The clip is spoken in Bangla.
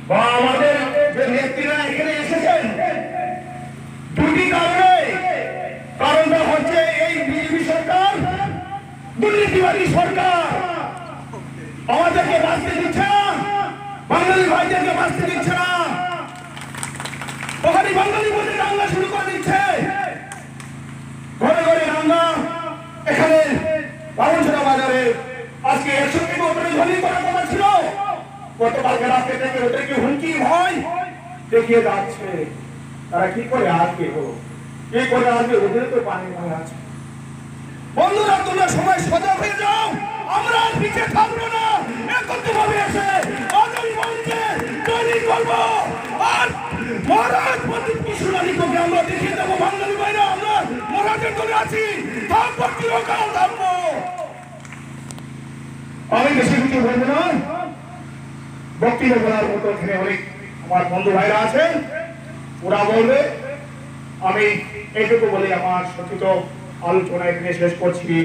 বা আমাদের যে নেত্রীরা এখানে এসেছেন দুটি কারণে। কারণটা হচ্ছে এই বিজেপি সরকার দুর্নীতিবাদী সরকার, আমাদেরকে বাঁচতে দিচ্ছে না, বাঙালি ভাইদেরকে বাঁচতে দিচ্ছে না। ওখানে বাঙালি বলে দাঙ্গা শুরু করে দিচ্ছে, ঘরে ঘরে দাঙ্গা। এখানে বাবুছড়া বাজারে আজকে 100 থেকে উপরে ধ্বনি করার কথা ছিল, গতকালকে রাতে থেকে ওদেরকে হুমকি ভয় দেখিয়ে যাচ্ছে। তারা কি করে আসবে, কি করে আসবে, ওদের তো পানি ভয় আছে। বন্ধুরা, তোমরা সবাই সজাগ হয়ে যাও, আমরা আর পিছিয়ে থাকবো না। একত্রভাবে এসে আগামী মঞ্চে ট্রেনিং করবো। আর মহারাজ পণ্ডিত কিশোরানীকে আমরা দেখিয়ে দেবো, বাঙালি ভাইরা আমরা মহারাজের দলে আছি, থাকবো, চিরকাল থাকবো। আমি বেশি কিছু বলবো না, বক্তব্য বলার মতো এখানে অনেক আমার বন্ধু ভাইরা আছেন, ওরা বলবে। আমি এইটুকু বলে আমার সচিত আলোচনা এখানে শেষ করছি।